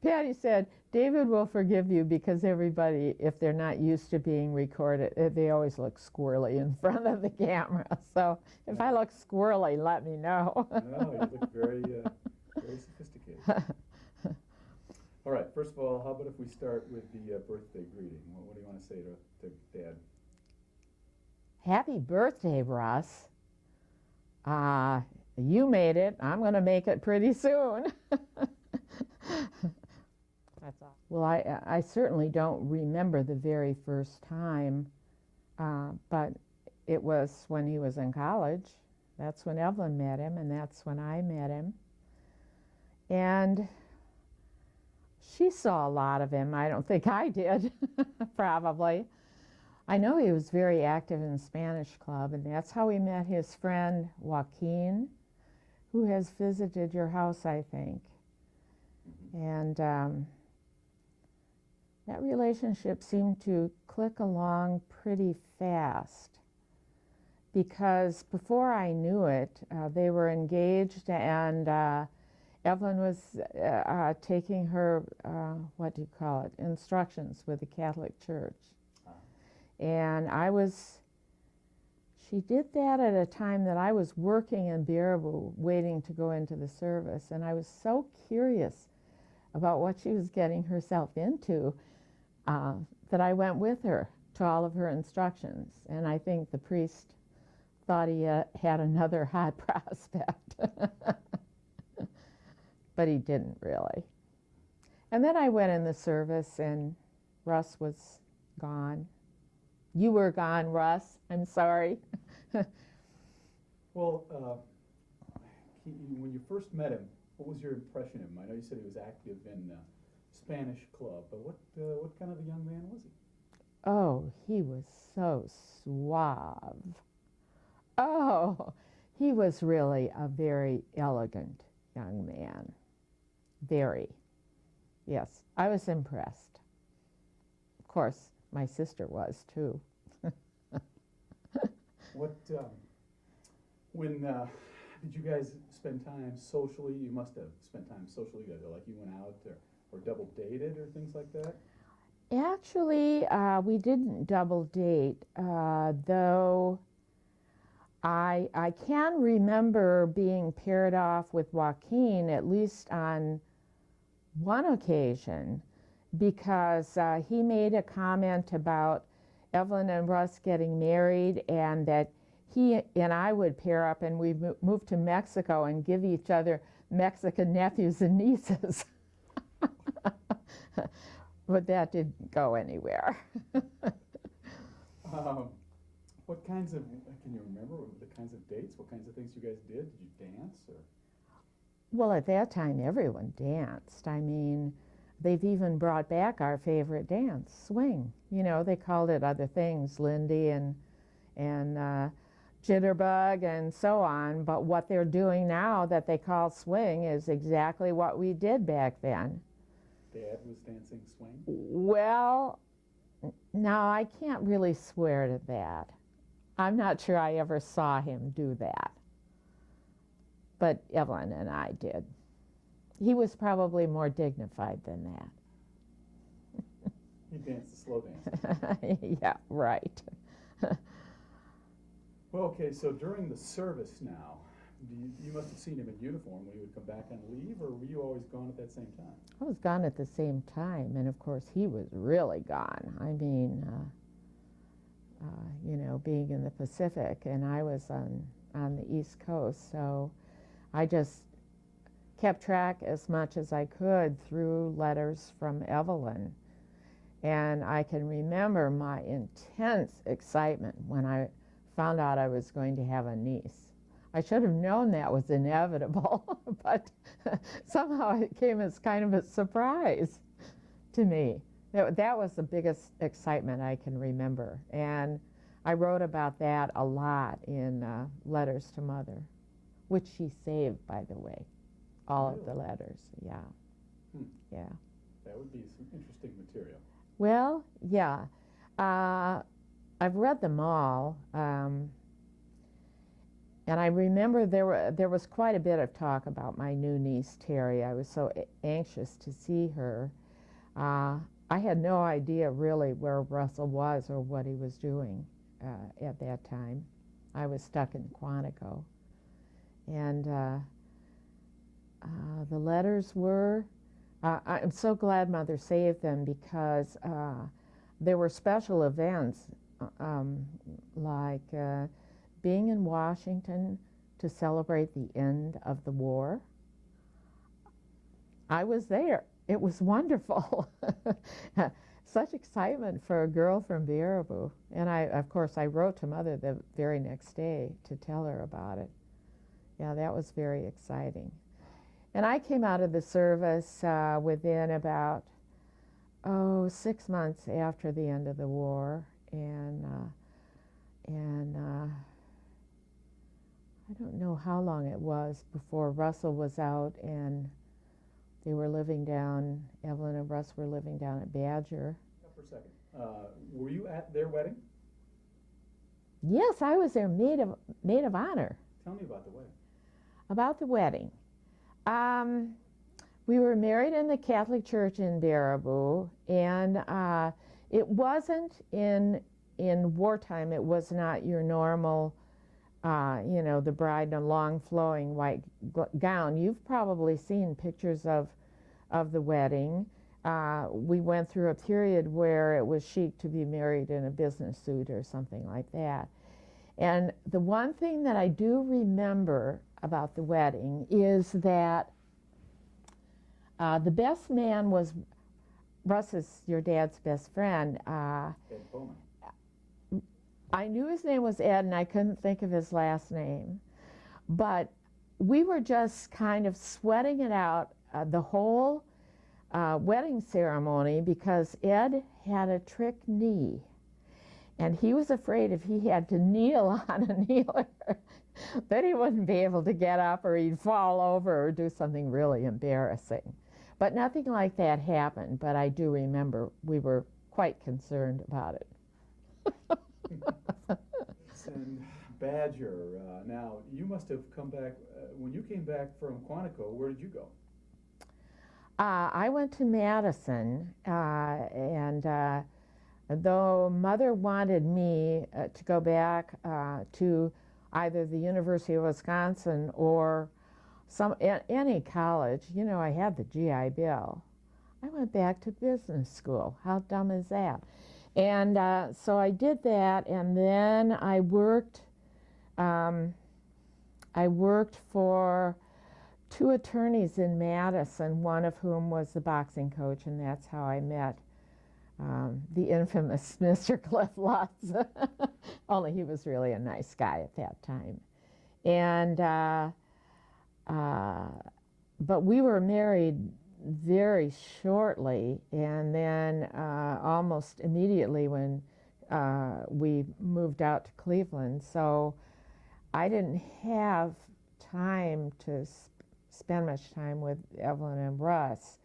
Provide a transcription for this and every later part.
Patty said, David will forgive you because everybody, if they're not used to being recorded, they always look squirrely in front of the camera. So if I look squirrely, let me know. No, you look very, very sophisticated. All right, first of all, how about if we start with the birthday greeting? What do you want to say to Dad? Happy birthday, Russ. You made it. I'm going to make it pretty soon. That's all. Well, I certainly don't remember the very first time, but it was when he was in college. That's when Evelyn met him, and that's when I met him. And she saw a lot of him. I don't think I did, probably. I know he was very active in the Spanish Club, and that's how he met his friend Joaquin, who has visited your house, I think. And that relationship seemed to click along pretty fast because before I knew it, they were engaged, and Evelyn was taking her, what do you call it, instructions with the Catholic Church. And she did that at a time that I was working in Baraboo, waiting to go into the service, and I was so curious about what she was getting herself into that I went with her to all of her instructions. And I think the priest thought he had another hot prospect, but he didn't really. And then I went in the service, and Russ was gone. You were gone, Russ. I'm sorry. Well, when you first met him, what was your impression of him? I know you said he was active in Spanish Club, but what kind of a young man was he? Oh, he was so suave. Oh, he was really a very elegant young man. Very. Yes, I was impressed. Of course, my sister was too. When did you guys spend time socially? You must have spent time socially, like you went out or double dated or things like that? Actually, we didn't double date, though I can remember being paired off with Joaquin at least on one occasion, because he made a comment about Evelyn and Russ getting married, and that he and I would pair up, and we moved to Mexico and give each other Mexican nephews and nieces. But that didn't go anywhere. What kinds of, can you remember the kinds of dates? What kinds of things you guys did? Did you dance? Or? Well, at that time, everyone danced. I mean, they've even brought back our favorite dance, swing. You know, they called it other things, Lindy and Jitterbug and so on. But what they're doing now that they call swing is exactly what we did back then. Dad was dancing swing? Well, no, I can't really swear to that. I'm not sure I ever saw him do that. But Evelyn and I did. He was probably more dignified than that. He danced the slow dance. Yeah, right. Well, okay, so during the service now, you must have seen him in uniform when he would come back on leave, or were you always gone at that same time? I was gone at the same time, and of course he was really gone. I mean, you know, being in the Pacific, and I was on the East Coast, so I just kept track as much as I could through letters from Evelyn. And I can remember my intense excitement when I found out I was going to have a niece. I should have known that was inevitable, but somehow it came as kind of a surprise to me. That was the biggest excitement I can remember. And I wrote about that a lot in Letters to Mother, which she saved, by the way, all of the letters. Yeah. Yeah. That would be some interesting material. Well, yeah. I've read them all. And I remember there was quite a bit of talk about my new niece, Terry. I was so anxious to see her. I had no idea really where Russell was or what he was doing at that time. I was stuck in Quantico. And the letters were, I'm so glad Mother saved them, because there were special events like being in Washington to celebrate the end of the war. I was there. It was wonderful. Such excitement for a girl from Baraboo. And of course, I wrote to Mother the very next day to tell her about it. Yeah, that was very exciting. And I came out of the service within about, 6 months after the end of the war. And I don't know how long it was before Russell was out, and they were living down, Evelyn and Russ were living down at Badger. Stop for a second. Were you at their wedding? Yes, I was their maid of honor. Tell me about the wedding. About the wedding. We were married in the Catholic Church in Baraboo, and it wasn't in wartime. It was not your normal, the bride in a long flowing white gown. You've probably seen pictures of the wedding. We went through a period where it was chic to be married in a business suit or something like that. And the one thing that I do remember about the wedding is that the best man was Russ's, your dad's best friend. Ed Bowman. I knew his name was Ed, and I couldn't think of his last name. But we were just kind of sweating it out the whole wedding ceremony, because Ed had a trick knee. And he was afraid if he had to kneel on a kneeler that he wouldn't be able to get up, or he'd fall over or do something really embarrassing. But nothing like that happened, but I do remember we were quite concerned about it. And Badger, now you must have come back, when you came back from Quantico, where did you go? I went to Madison, and though Mother wanted me to go back to either the University of Wisconsin or any college, I had the GI Bill. I went back to business school. How dumb is that? And so I did that, and then I worked for 2 attorneys in Madison, one of whom was the boxing coach, and that's how I met the infamous Mr. Cliff Lutz. Only he was really a nice guy at that time. And but we were married very shortly, and then almost immediately when we moved out to Cleveland. So I didn't have time to spend much time with Evelyn and Russ.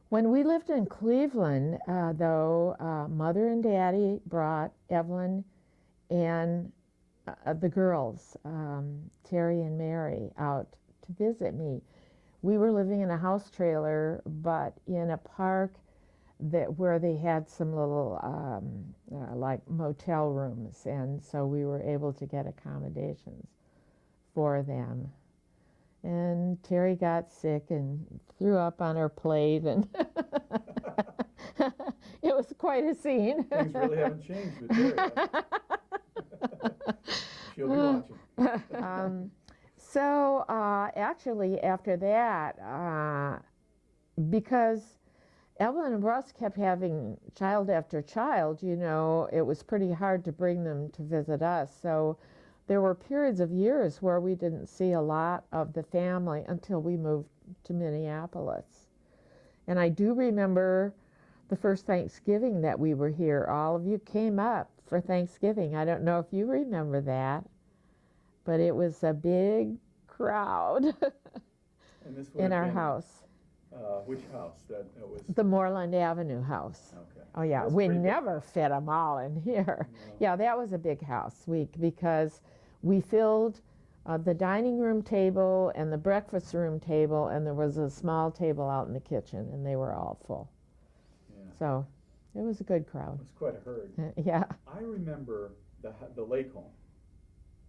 When we lived in Cleveland, though, Mother and Daddy brought Evelyn and the girls, Terry and Mary, out to visit me. We were living in a house trailer, but in a park where they had some little like motel rooms, and so we were able to get accommodations for them. And Terry got sick and threw up on her plate, and it was quite a scene. Things really haven't changed with Terry. She'll be watching. So actually after that, because Evelyn and Russ kept having child after child, it was pretty hard to bring them to visit us. So there were periods of years where we didn't see a lot of the family until we moved to Minneapolis. And I do remember the first Thanksgiving that we were here. All of you came up for Thanksgiving. I don't know if you remember that, but it was a big crowd And this in our house. Which house? That was. The Moreland Avenue house. Okay. Oh yeah, That's we pretty big. never fit them all in here. No. Yeah, that was a big house because we filled the dining room table and the breakfast room table, and there was a small table out in the kitchen, and they were all full. Yeah. So it was a good It crowd. was quite a herd. Yeah. I remember the lake home.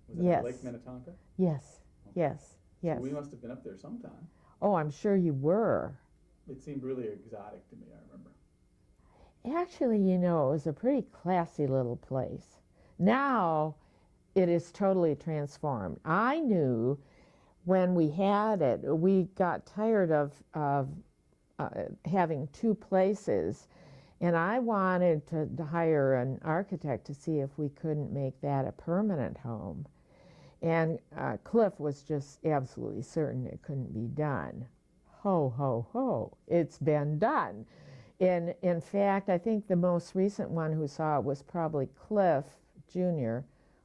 Was it Yes. Lake Minnetonka? Yes. Okay. Yes. Yes. So we must have been up there sometime. Oh, I'm sure you were. It seemed really exotic to me, I remember. Actually, you know, it was a pretty classy little place. Now it is totally transformed. I knew when we had it, we got tired of having two places, and I wanted to hire an architect to see if we couldn't make that a permanent home. And Cliff was just absolutely certain it couldn't be done. Ho, ho, ho, it's been done. In fact, I think the most recent one who saw it was probably Cliff Jr.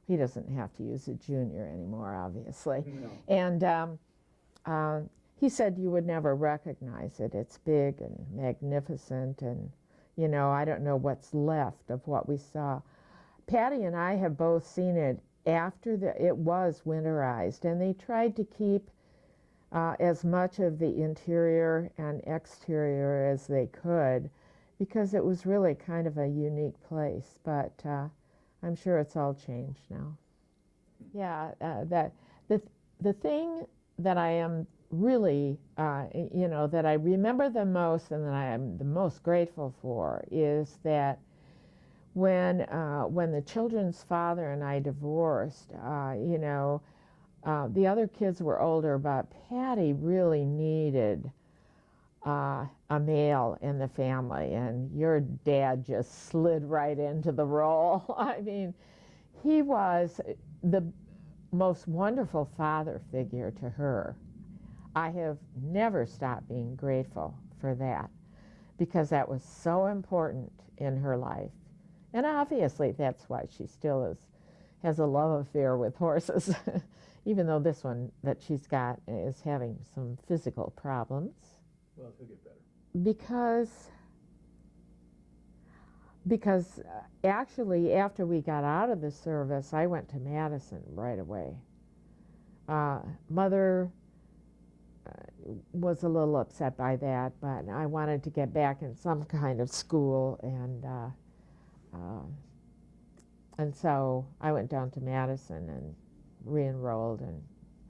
He doesn't have to use a junior anymore, obviously. No. And he said you would never recognize it. It's big and magnificent, and, you know, I don't know what's left of what we saw. Patty and I have both seen it after it was winterized, and they tried to keep as much of the interior and exterior as they could, because it was really kind of a unique place, but I'm sure it's all changed now. Yeah, the thing that I am really, you know, that I remember the most and that I am the most grateful for is that when the children's father and I divorced, you know, the other kids were older, but Patty really needed a male in the family, and your dad just slid right into the role. I mean, he was the most wonderful father figure to her. I have never stopped being grateful for that, because that was so important in her life. And obviously that's why she still has a love affair with horses, even though this one that she's got is having some physical problems. Well, he'll get better. Because actually after we got out of the service, I went to Madison right away. Mother was a little upset by that, but I wanted to get back in some kind of school, and so I went down to Madison and re-enrolled and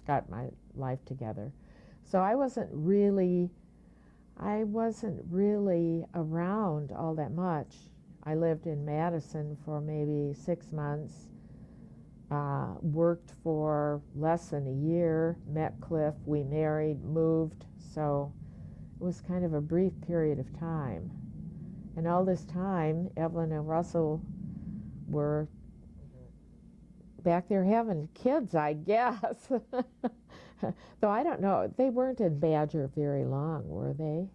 got my life together. So I wasn't really around all that much. I lived in Madison for maybe 6 months, worked for less than a year, met Cliff, we married, moved, so it was kind of a brief period of time. And all this time, Evelyn and Russell were back there having kids, I guess. Though I don't know, they weren't in Badger very long, were they?